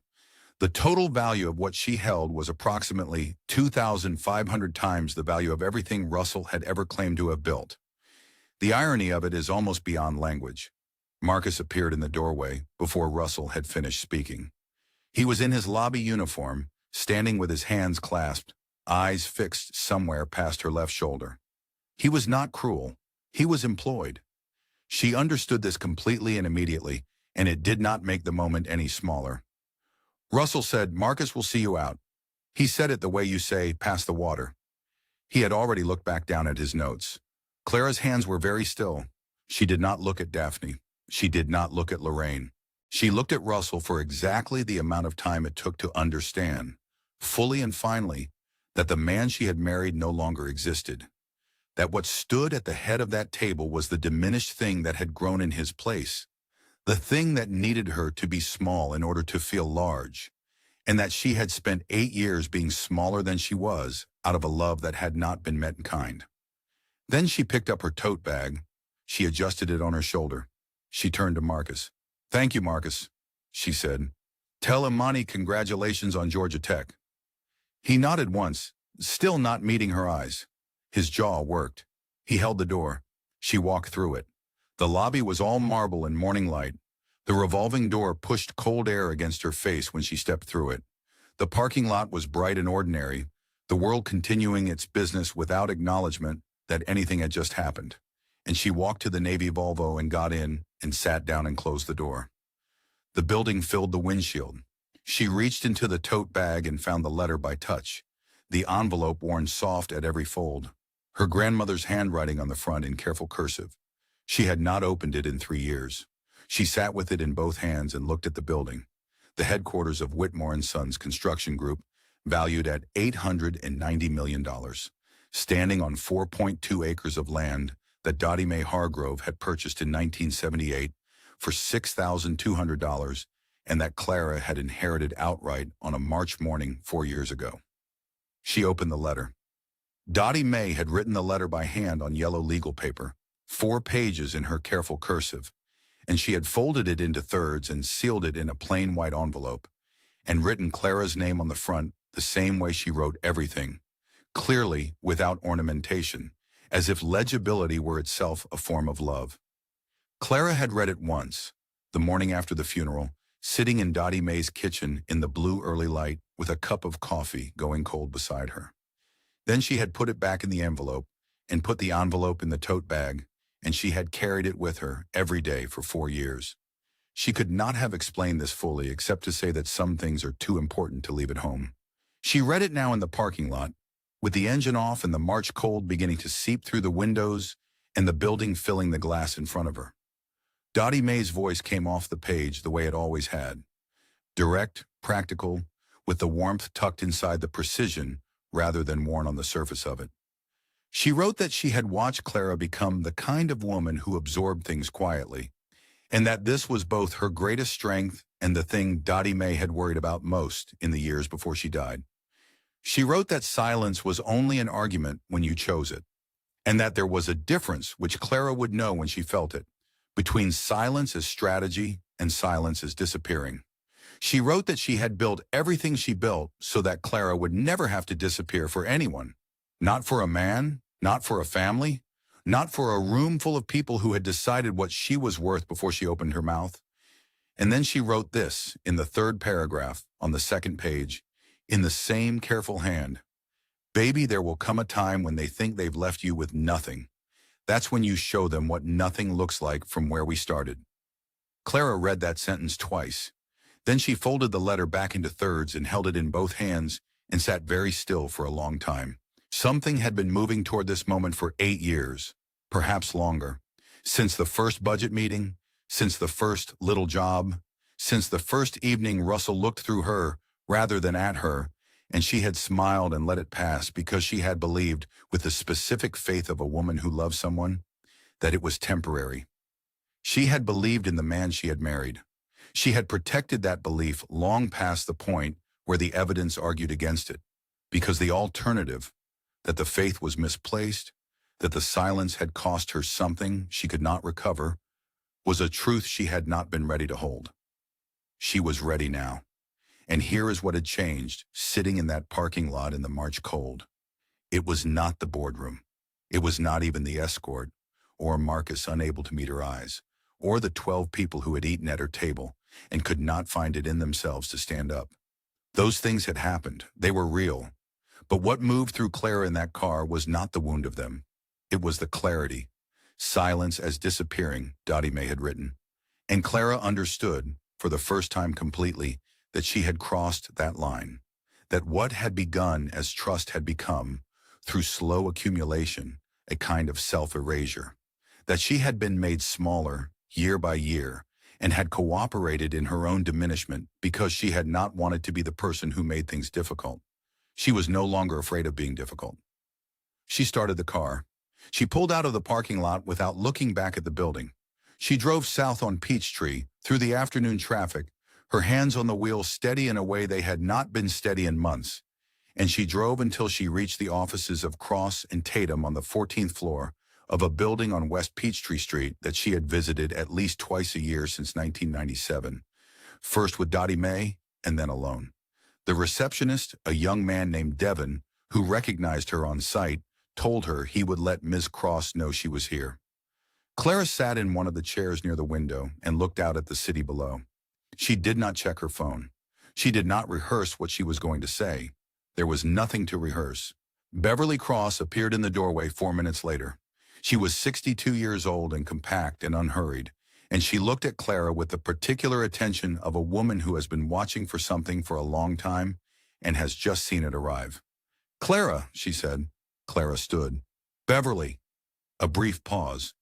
The total value of what she held was approximately 2,500 times the value of everything Russell had ever claimed to have built. The irony of it is almost beyond language. Marcus appeared in the doorway before Russell had finished speaking. He was in his lobby uniform, standing with his hands clasped, eyes fixed somewhere past her left shoulder. He was not cruel. He was employed. She understood this completely and immediately, and it did not make the moment any smaller. Russell said, "Marcus will see you out." He said it the way you say, "pass the water." He had already looked back down at his notes. Clara's hands were very still. She did not look at Daphne. She did not look at Lorraine. She looked at Russell for exactly the amount of time it took to understand, fully and finally, that the man she had married no longer existed. That what stood at the head of that table was the diminished thing that had grown in his place. The thing that needed her to be small in order to feel large, and that she had spent 8 years being smaller than she was out of a love that had not been met in kind. Then she picked up her tote bag. She adjusted it on her shoulder. She turned to Marcus. "Thank you, Marcus," she said. "Tell Imani congratulations on Georgia Tech." He nodded once, still not meeting her eyes. His jaw worked. He held the door. She walked through it. The lobby was all marble and morning light. The revolving door pushed cold air against her face when she stepped through it. The parking lot was bright and ordinary, the world continuing its business without acknowledgement that anything had just happened. And she walked to the Navy Volvo and got in and sat down and closed the door. The building filled the windshield. She reached into the tote bag and found the letter by touch, the envelope worn soft at every fold, her grandmother's handwriting on the front in careful cursive. She had not opened it in 3 years. She sat with it in both hands and looked at the building, the headquarters of Whitmore and Sons Construction Group, valued at $890 million, standing on 4.2 acres of land that Dottie Mae Hargrove had purchased in 1978 for $6,200 and that Clara had inherited outright on a March morning 4 years ago. She opened the letter. Dottie Mae had written the letter by hand on yellow legal paper, 4 pages in her careful cursive, and she had folded it into thirds and sealed it in a plain white envelope, and written Clara's name on the front the same way she wrote everything, clearly without ornamentation, as if legibility were itself a form of love. Clara had read it once, the morning after the funeral, sitting in Dottie Mae's kitchen in the blue early light with a cup of coffee going cold beside her. Then she had put it back in the envelope and put the envelope in the tote bag, and she had carried it with her every day for 4 years. She could not have explained this fully except to say that some things are too important to leave at home. She read it now in the parking lot, with the engine off and the March cold beginning to seep through the windows and the building filling the glass in front of her. Dottie Mae's voice came off the page the way it always had. Direct, practical, with the warmth tucked inside the precision rather than worn on the surface of it. She wrote that she had watched Clara become the kind of woman who absorbed things quietly, and that this was both her greatest strength and the thing Dottie Mae had worried about most in the years before she died. She wrote that silence was only an argument when you chose it, and that there was a difference which Clara would know when she felt it, between silence as strategy and silence as disappearing. She wrote that she had built everything she built so that Clara would never have to disappear for anyone. Not for a man, not for a family, not for a room full of people who had decided what she was worth before she opened her mouth. And then she wrote this in the 3rd paragraph on the 2nd page, in the same careful hand. Baby, there will come a time when they think they've left you with nothing. That's when you show them what nothing looks like from where we started. Clara read that sentence twice. Then she folded the letter back into thirds and held it in both hands and sat very still for a long time. Something had been moving toward this moment for 8 years, perhaps longer. Since the first budget meeting, since the first little job, since the first evening Russell looked through her rather than at her, and she had smiled and let it pass because she had believed, with the specific faith of a woman who loves someone, that it was temporary. She had believed in the man she had married. She had protected that belief long past the point where the evidence argued against it, because the alternative, that the faith was misplaced, that the silence had cost her something she could not recover, was a truth she had not been ready to hold. She was ready now. And here is what had changed, sitting in that parking lot in the March cold. It was not the boardroom. It was not even the escort, or Marcus unable to meet her eyes, or the 12 people who had eaten at her table and could not find it in themselves to stand up. Those things had happened. They were real. But what moved through Clara in that car was not the wound of them. It was the clarity. Silence as disappearing, Dottie Mae had written. And Clara understood, for the first time completely, that she had crossed that line. That what had begun as trust had become, through slow accumulation, a kind of self-erasure. That she had been made smaller, year by year, and had cooperated in her own diminishment because she had not wanted to be the person who made things difficult. She was no longer afraid of being difficult. She started the car. She pulled out of the parking lot without looking back at the building. She drove south on Peachtree, through the afternoon traffic, her hands on the wheel steady in a way they had not been steady in months, and she drove until she reached the offices of Cross and Tatum on the 14th floor of a building on West Peachtree Street that she had visited at least twice a year since 1997, first with Dottie Mae and then alone. The receptionist, a young man named Devin, who recognized her on sight, told her he would let Ms. Cross know she was here. Clara sat in one of the chairs near the window and looked out at the city below. She did not check her phone. She did not rehearse what she was going to say. There was nothing to rehearse. Beverly Cross appeared in the doorway 4 minutes later. She was 62 years old and compact and unhurried, and she looked at Clara with the particular attention of a woman who has been watching for something for a long time and has just seen it arrive. "Clara," she said. Clara stood. "Beverly." A brief pause.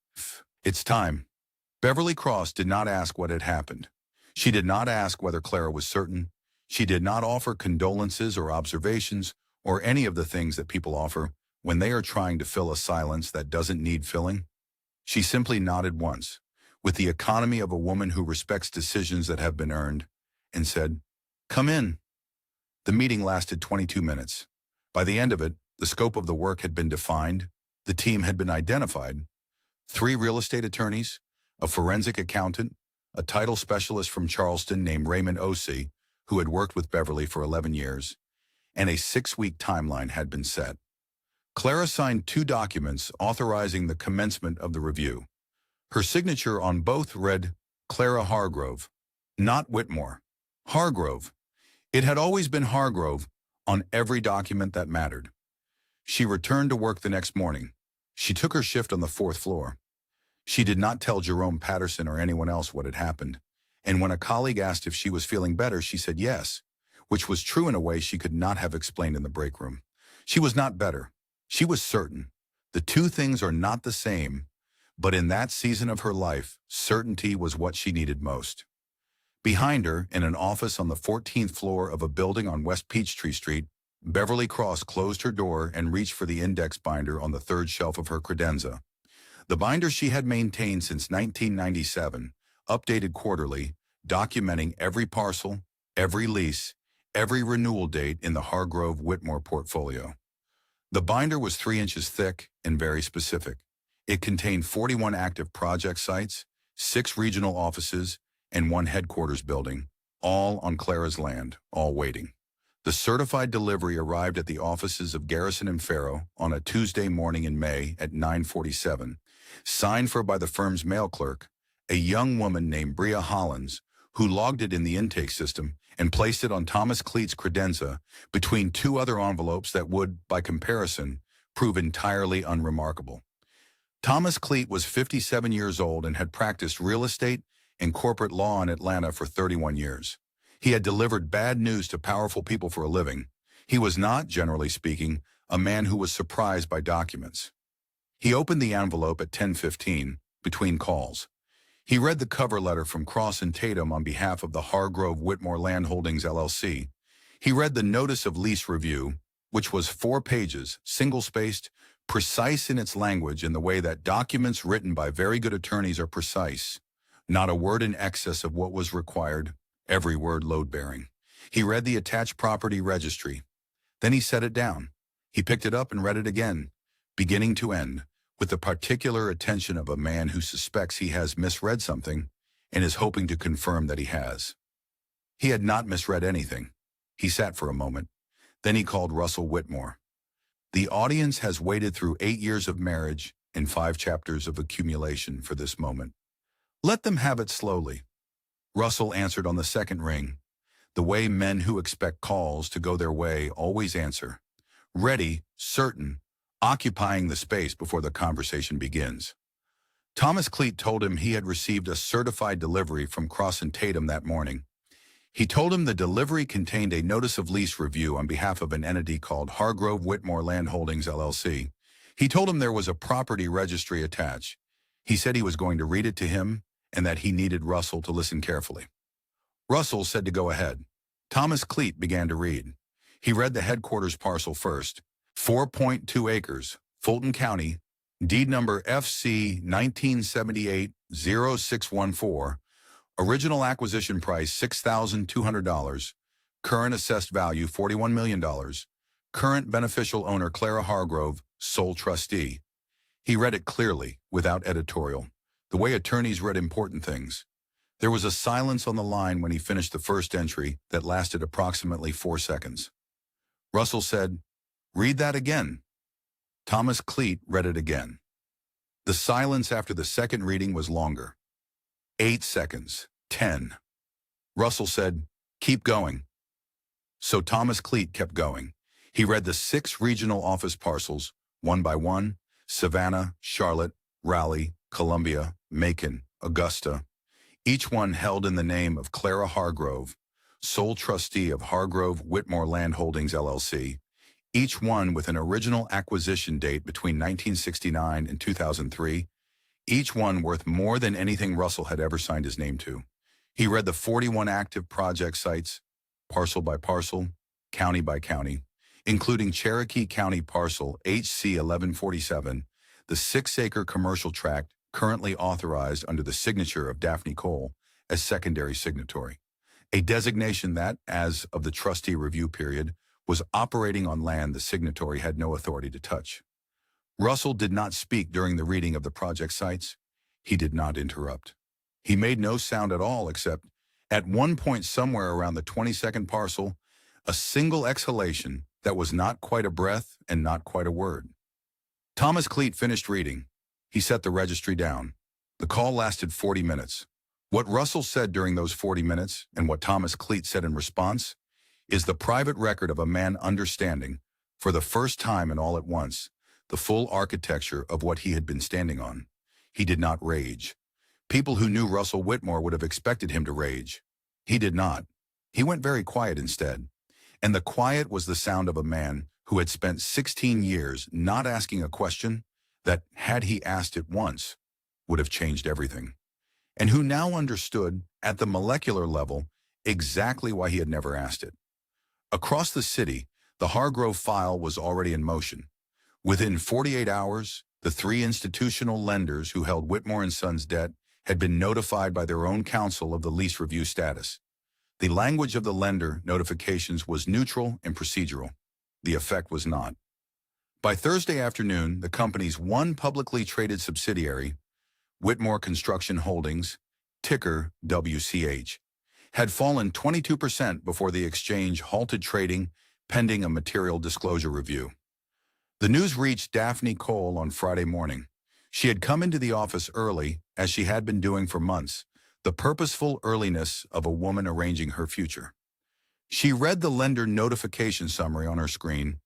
"It's time." Beverly Cross did not ask what had happened. She did not ask whether Clara was certain. She did not offer condolences or observations or any of the things that people offer when they are trying to fill a silence that doesn't need filling. She simply nodded once, with the economy of a woman who respects decisions that have been earned, and said, "Come in." The meeting lasted 22 minutes. By the end of it, the scope of the work had been defined, the team had been identified: 3 real estate attorneys, a forensic accountant, a title specialist from Charleston named Raymond Osei, who had worked with Beverly for 11 years, and a 6-week timeline had been set. Clara signed 2 documents authorizing the commencement of the review. Her signature on both read Clara Hargrove, not Whitmore. Hargrove. It had always been Hargrove on every document that mattered. She returned to work the next morning. She took her shift on the 4th floor. She did not tell Jerome Patterson or anyone else what had happened, and when a colleague asked if she was feeling better, she said yes, which was true in a way she could not have explained in the break room. She was not better. She was certain. The 2 things are not the same, but in that season of her life, certainty was what she needed most. Behind her, in an office on the 14th floor of a building on West Peachtree Street, Beverly Cross closed her door and reached for the index binder on the 3rd shelf of her credenza. The binder she had maintained since 1997, updated quarterly, documenting every parcel, every lease, every renewal date in the Hargrove Whitmore portfolio. The binder was 3 inches thick and very specific. It contained 41 active project sites, 6 regional offices, and 1 headquarters building, all on Clara's land, all waiting. The certified delivery arrived at the offices of Garrison and Farrow on a Tuesday morning in May at 9:47, signed for by the firm's mail clerk, a young woman named Bria Hollins, who logged it in the intake system and placed it on Thomas Cleet's credenza between 2 other envelopes that would, by comparison, prove entirely unremarkable. Thomas Cleet was 57 years old and had practiced real estate and corporate law in Atlanta for 31 years. He had delivered bad news to powerful people for a living. He was not, generally speaking, a man who was surprised by documents. He opened the envelope at 10:15, between calls. He read the cover letter from Cross and Tatum on behalf of the Hargrove Whitmore Land Holdings, LLC. He read the notice of lease review, which was 4 pages, single-spaced, precise in its language in the way that documents written by very good attorneys are precise. Not a word in excess of what was required, every word load-bearing. He read the attached property registry. Then he set it down. He picked it up and read it again, beginning to end, with the particular attention of a man who suspects he has misread something and is hoping to confirm that he has. He had not misread anything. He sat for a moment. Then he called Russell Whitmore. The audience has waited through 8 years of marriage and 5 chapters of accumulation for this moment. Let them have it slowly. Russell answered on the 2nd ring, the way men who expect calls to go their way always answer. Ready, certain, occupying the space before the conversation begins. Thomas Cleet told him he had received a certified delivery from Cross and Tatum that morning. He told him the delivery contained a notice of lease review on behalf of an entity called Hargrove Whitmore Land Holdings, LLC. He told him there was a property registry attached. He said he was going to read it to him and that he needed Russell to listen carefully. Russell said to go ahead. Thomas Cleet began to read. He read the headquarters parcel first, 4.2 acres, Fulton County, deed number FC 1978-0614, original acquisition price $6,200, current assessed value $41 million, current beneficial owner Clara Hargrove, sole trustee. He read it clearly, without editorial, the way attorneys read important things. There was a silence on the line when he finished the first entry that lasted approximately 4 seconds. Russell said, "Read that again." Thomas Cleet read it again. The silence after the second reading was longer. 8 seconds. 10. Russell said, "Keep going." So Thomas Cleet kept going. He read the 6 regional office parcels, one by one: Savannah, Charlotte, Raleigh, Columbia, Macon, Augusta. Each one held in the name of Clara Hargrove, sole trustee of Hargrove Whitmore Land Holdings, LLC. Each one with an original acquisition date between 1969 and 2003. Each one worth more than anything Russell had ever signed his name to. He read the 41 active project sites, parcel by parcel, county by county, including Cherokee County parcel HC 1147, the 6-acre commercial tract currently authorized under the signature of Daphne Cole as secondary signatory, a designation that, as of the trustee review period, was operating on land the signatory had no authority to touch. Russell did not speak during the reading of the project sites. He did not interrupt. He made no sound at all except, at one point somewhere around the 22nd parcel, a single exhalation that was not quite a breath and not quite a word. Thomas Cleat finished reading. He set the registry down. The call lasted 40 minutes. What Russell said during those 40 minutes and what Thomas Cleat said in response is the private record of a man understanding, for the first time and all at once, the full architecture of what he had been standing on. He did not rage. People who knew Russell Whitmore would have expected him to rage. He did not. He went very quiet instead. And the quiet was the sound of a man who had spent 16 years not asking a question that, had he asked it once, would have changed everything. And who now understood, at the molecular level, exactly why he had never asked it. Across the city, the Hargrove file was already in motion. Within 48 hours, the 3 institutional lenders who held Whitmore and Sons debt had been notified by their own counsel of the lease review status. The language of the lender notifications was neutral and procedural. The effect was not. By Thursday afternoon, the company's one publicly traded subsidiary, Whitmore Construction Holdings, ticker WCH, had fallen 22% before the exchange halted trading pending a material disclosure review. The news reached Daphne Cole on Friday morning. She had come into the office early, as she had been doing for months, the purposeful earliness of a woman arranging her future. She read the lender notification summary on her screen,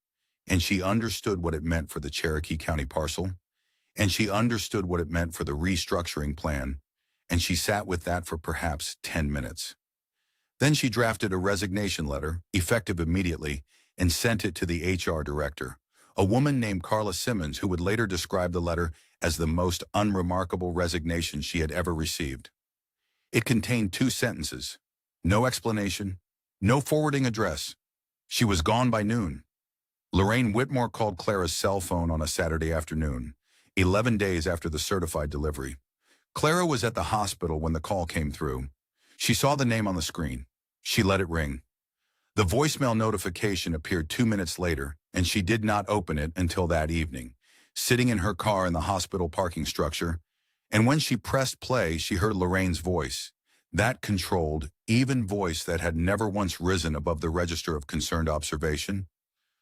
and she understood what it meant for the Cherokee County parcel, and she understood what it meant for the restructuring plan, and she sat with that for perhaps 10 minutes. Then she drafted a resignation letter, effective immediately, and sent it to the HR director, a woman named Carla Simmons, who would later describe the letter as the most unremarkable resignation she had ever received. It contained 2 sentences. No explanation, no forwarding address. She was gone by noon. Lorraine Whitmore called Clara's cell phone on a Saturday afternoon, 11 days after the certified delivery. Clara was at the hospital when the call came through. She saw the name on the screen. She let it ring. The voicemail notification appeared 2 minutes later, and she did not open it until that evening, sitting in her car in the hospital parking structure. And when she pressed play, she heard Lorraine's voice, that controlled, even voice that had never once risen above the register of concerned observation,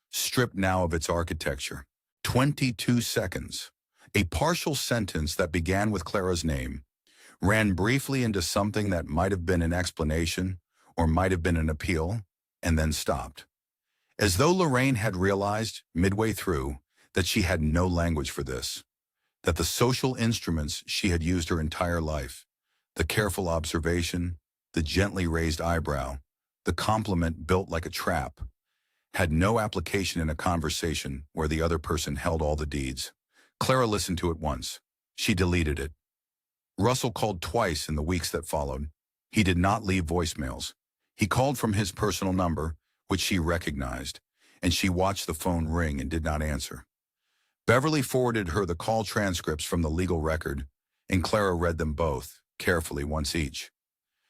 stripped now of its architecture. 22 seconds. A partial sentence that began with Clara's name, ran briefly into something that might have been an explanation or might have been an appeal, and then stopped. As though Lorraine had realized, midway through, that she had no language for this, that the social instruments she had used her entire life, the careful observation, the gently raised eyebrow, the compliment built like a trap, had no application in a conversation where the other person held all the deeds. Clara listened to it once. She deleted it. Russell called twice in the weeks that followed. He did not leave voicemails. He called from his personal number, which she recognized, and she watched the phone ring and did not answer. Beverly forwarded her the call transcripts from the legal record, and Clara read them both, carefully once each.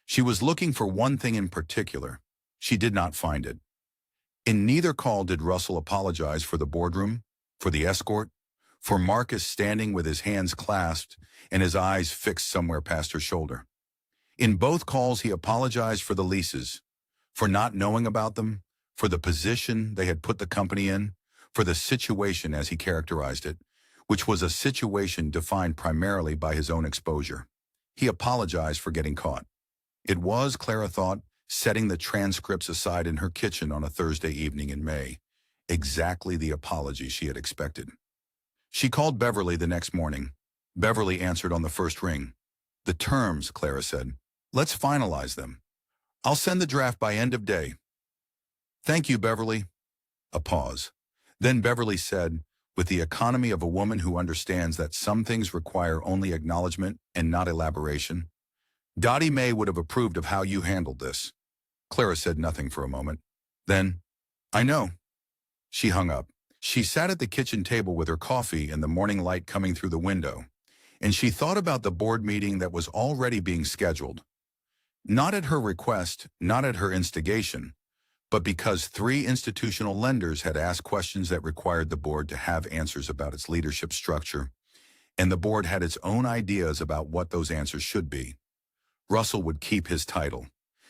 She was looking for one thing in particular. She did not find it. In neither call did Russell apologize for the boardroom, for the escort, for Marcus standing with his hands clasped and his eyes fixed somewhere past her shoulder. In both calls he apologized for the leases, for not knowing about them, for the position they had put the company in, for the situation as he characterized it, which was a situation defined primarily by his own exposure. He apologized for getting caught. It was, Clara thought, setting the transcripts aside in her kitchen on a Thursday evening in May, exactly the apology she had expected. She called Beverly the next morning. Beverly answered on the first ring. "The terms," Clara said. "Let's finalize them. I'll send the draft by end of day." "Thank you, Beverly." A pause. Then Beverly said, with the economy of a woman who understands that some things require only acknowledgement and not elaboration, "Dottie Mae would have approved of how you handled this." Clara said nothing for a moment. Then, "I know." She hung up. She sat at the kitchen table with her coffee and the morning light coming through the window, and she thought about the board meeting that was already being scheduled. Not at her request, not at her instigation, but because three institutional lenders had asked questions that required the board to have answers about its leadership structure, and the board had its own ideas about what those answers should be. Russell would keep his title.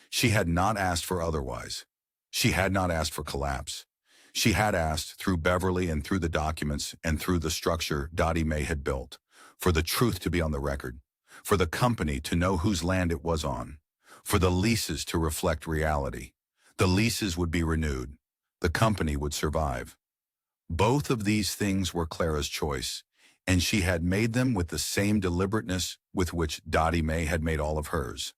She had not asked for otherwise. She had not asked for collapse. She had asked, through Beverly and through the documents and through the structure Dottie Mae had built, for the truth to be on the record, for the company to know whose land it was on, for the leases to reflect reality. The leases would be renewed. The company would survive. Both of these things were Clara's choice, and she had made them with the same deliberateness with which Dottie Mae had made all of hers.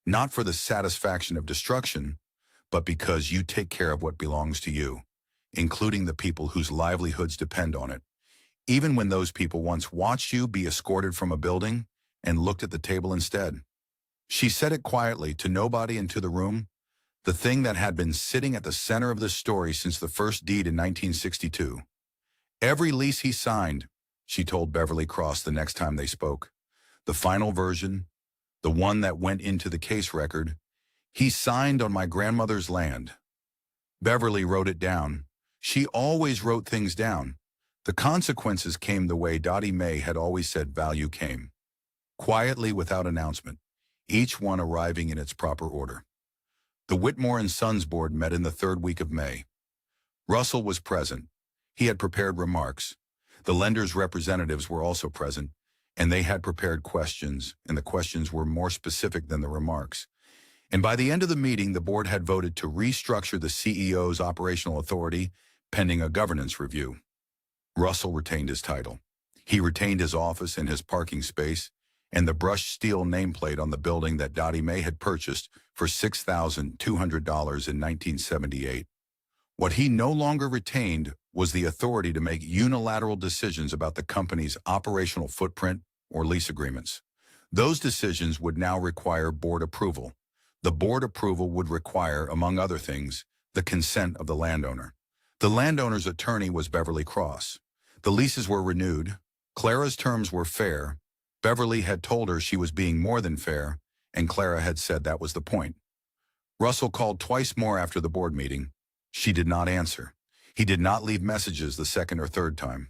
Not for the satisfaction of destruction, but because you take care of what belongs to you, including the people whose livelihoods depend on it, even when those people once watched you be escorted from a building and looked at the table instead. She said it quietly to nobody and to the room, the thing that had been sitting at the center of the story since the first deed in 1962. Every lease he signed, she told Beverly Cross the next time they spoke, the final version, the one that went into the case record, he signed on my grandmother's land. Beverly wrote it down. She always wrote things down. The consequences came the way Dottie Mae had always said value came. Quietly, without announcement, each one arriving in its proper order. The Whitmore and Sons board met in the third week of May. Russell was present. He had prepared remarks. The lenders' representatives were also present, and they had prepared questions, and the questions were more specific than the remarks. And by the end of the meeting, the board had voted to restructure the CEO's operational authority pending a governance review. Russell retained his title. He retained his office and his parking space, and the brushed steel nameplate on the building that Dottie Mae had purchased for $6,200 in 1978. What he no longer retained was the authority to make unilateral decisions about the company's operational footprint or lease agreements. Those decisions would now require board approval. The board approval would require, among other things, the consent of the landowner. The landowner's attorney was Beverly Cross. The leases were renewed. Clara's terms were fair. Beverly had told her she was being more than fair, and Clara had said that was the point. Russell called twice more after the board meeting. She did not answer. He did not leave messages the second or third time.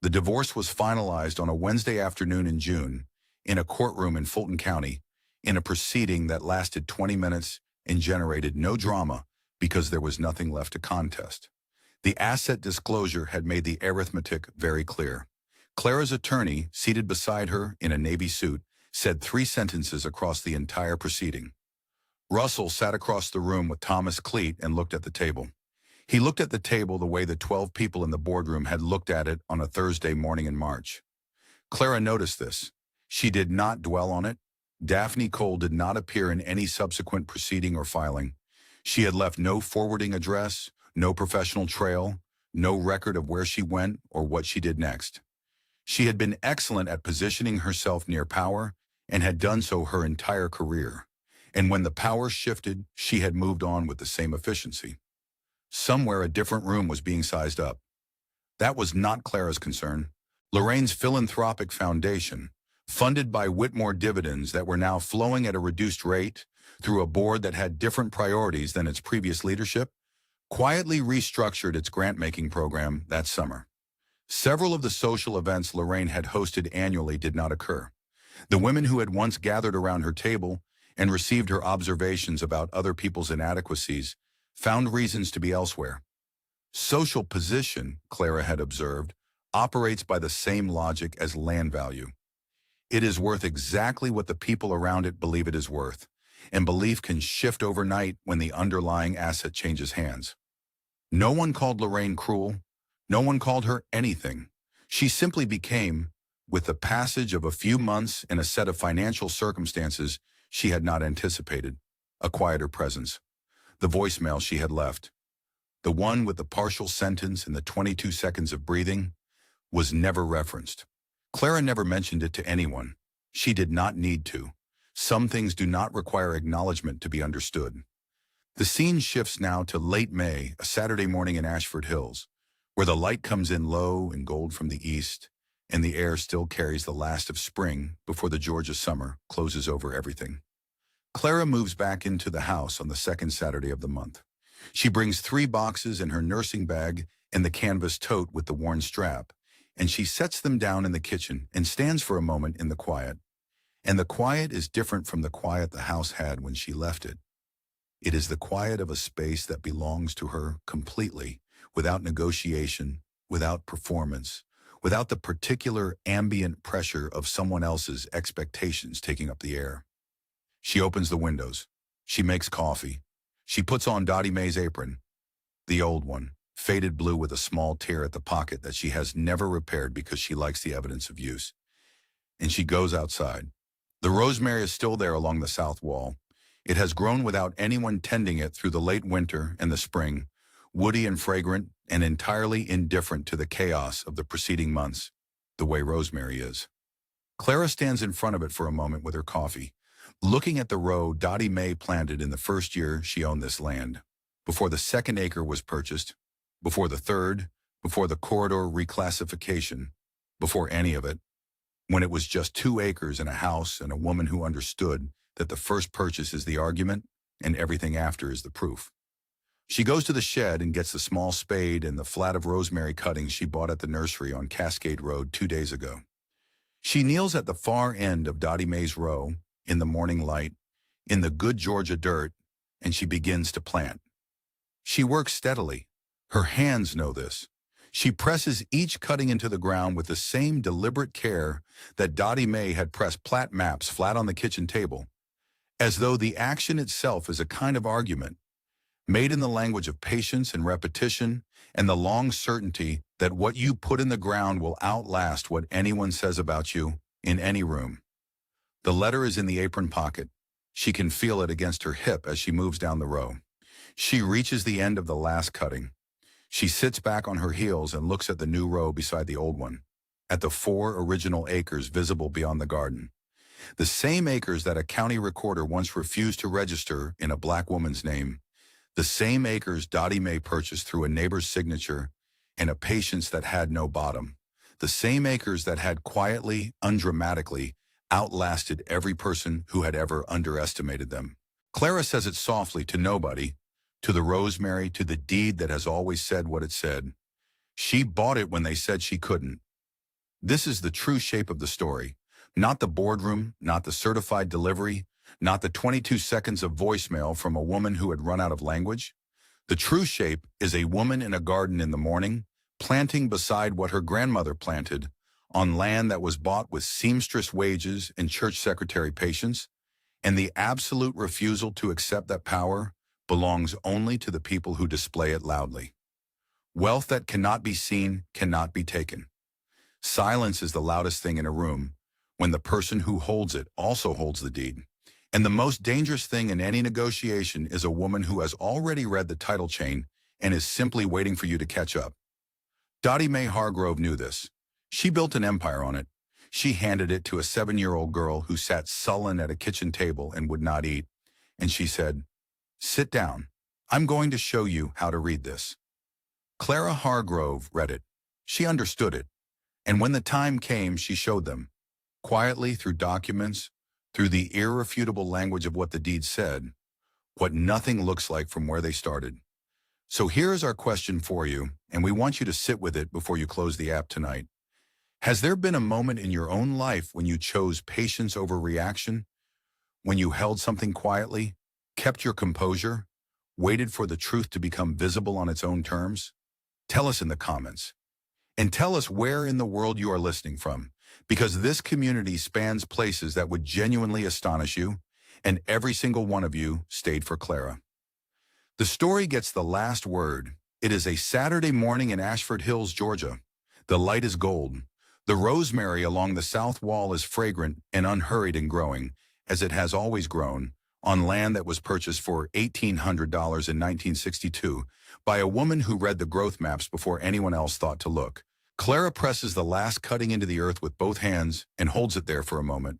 The divorce was finalized on a Wednesday afternoon in June, in a courtroom in Fulton County, in a proceeding that lasted 20 minutes and generated no drama because there was nothing left to contest. The asset disclosure had made the arithmetic very clear. Clara's attorney, seated beside her in a navy suit, said 3 sentences across the entire proceeding. Russell sat across the room with Thomas Cleet and looked at the table. He looked at the table the way the 12 people in the boardroom had looked at it on a Thursday morning in March. Clara noticed this. She did not dwell on it. Daphne Cole did not appear in any subsequent proceeding or filing. She had left no forwarding address, no professional trail, no record of where she went or what she did next. She had been excellent at positioning herself near power and had done so her entire career. And when the power shifted, she had moved on with the same efficiency. Somewhere a different room was being sized up. That was not Clara's concern. Lorraine's philanthropic foundation, funded by Whitmore dividends that were now flowing at a reduced rate through a board that had different priorities than its previous leadership, quietly restructured its grant-making program that summer. Several of the social events Lorraine had hosted annually did not occur. The women who had once gathered around her table and received her observations about other people's inadequacies found reasons to be elsewhere. Social position, Clara had observed, operates by the same logic as land value. It is worth exactly what the people around it believe it is worth, and belief can shift overnight when the underlying asset changes hands. No one called Lorraine cruel. No one called her anything. She simply became, with the passage of a few months and a set of financial circumstances she had not anticipated, a quieter presence. The voicemail she had left, the one with the partial sentence and the 22 seconds of breathing, was never referenced. Clara never mentioned it to anyone. She did not need to. Some things do not require acknowledgement to be understood. The scene shifts now to late May, a Saturday morning in Ashford Hills, where the light comes in low and gold from the east, and the air still carries the last of spring before the Georgia summer closes over everything. Clara moves back into the house on the second Saturday of the month. She brings 3 boxes and her nursing bag and the canvas tote with the worn strap, and she sets them down in the kitchen and stands for a moment in the quiet. And the quiet is different from the quiet the house had when she left it. It is the quiet of a space that belongs to her completely, without negotiation, without performance, without the particular ambient pressure of someone else's expectations taking up the air. She opens the windows. She makes coffee. She puts on Dottie Mae's apron, the old one, faded blue with a small tear at the pocket that she has never repaired because she likes the evidence of use. And she goes outside. The rosemary is still there along the south wall. It has grown without anyone tending it through the late winter and the spring, woody and fragrant and entirely indifferent to the chaos of the preceding months, the way rosemary is. Clara stands in front of it for a moment with her coffee, looking at the row Dottie Mae planted in the first year she owned this land, before the second acre was purchased, before the third, before the corridor reclassification, before any of it, when it was just 2 acres and a house and a woman who understood that the first purchase is the argument and everything after is the proof. She goes to the shed and gets the small spade and the flat of rosemary cuttings she bought at the nursery on Cascade Road 2 days ago. She kneels at the far end of Dottie Mae's row, in the morning light, in the good Georgia dirt, and she begins to plant. She works steadily. Her hands know this. She presses each cutting into the ground with the same deliberate care that Dottie Mae had pressed plat maps flat on the kitchen table, as though the action itself is a kind of argument, made in the language of patience and repetition and the long certainty that what you put in the ground will outlast what anyone says about you in any room. The letter is in the apron pocket. She can feel it against her hip as she moves down the row. She reaches the end of the last cutting. She sits back on her heels and looks at the new row beside the old one, at the 4 original acres visible beyond the garden. The same acres that a county recorder once refused to register in a black woman's name. The same acres Dottie Mae purchased through a neighbor's signature and a patience that had no bottom. The same acres that had quietly, undramatically, outlasted every person who had ever underestimated them. Clara says it softly to nobody, to the rosemary, to the deed that has always said what it said. She bought it when they said she couldn't. This is the true shape of the story. Not the boardroom, not the certified delivery, not the 22 seconds of voicemail from a woman who had run out of language. The true shape is a woman in a garden in the morning, planting beside what her grandmother planted, on land that was bought with seamstress wages and church secretary patience, and the absolute refusal to accept that power belongs only to the people who display it loudly. Wealth that cannot be seen cannot be taken. Silence is the loudest thing in a room, when the person who holds it also holds the deed. And the most dangerous thing in any negotiation is a woman who has already read the title chain and is simply waiting for you to catch up. Dottie Mae Hargrove knew this. She built an empire on it. She handed it to a 7-year-old girl who sat sullen at a kitchen table and would not eat. And she said, "Sit down. I'm going to show you how to read this." Clara Hargrove read it. She understood it. And when the time came, she showed them, quietly through documents, through the irrefutable language of what the deed said, what nothing looks like from where they started. So here is our question for you, and we want you to sit with it before you close the app tonight. Has there been a moment in your own life when you chose patience over reaction? When you held something quietly, kept your composure, waited for the truth to become visible on its own terms? Tell us in the comments. And tell us where in the world you are listening from, because this community spans places that would genuinely astonish you, and every single one of you stayed for Clara. The story gets the last word. It is a Saturday morning in Ashford Hills, Georgia. The light is gold. The rosemary along the south wall is fragrant and unhurried and growing, as it has always grown, on land that was purchased for $1,800 in 1962 by a woman who read the growth maps before anyone else thought to look. Clara presses the last cutting into the earth with both hands and holds it there for a moment.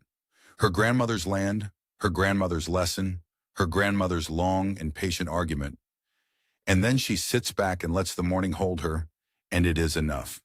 Her grandmother's land, her grandmother's lesson, her grandmother's long and patient argument. And then she sits back and lets the morning hold her, and it is enough.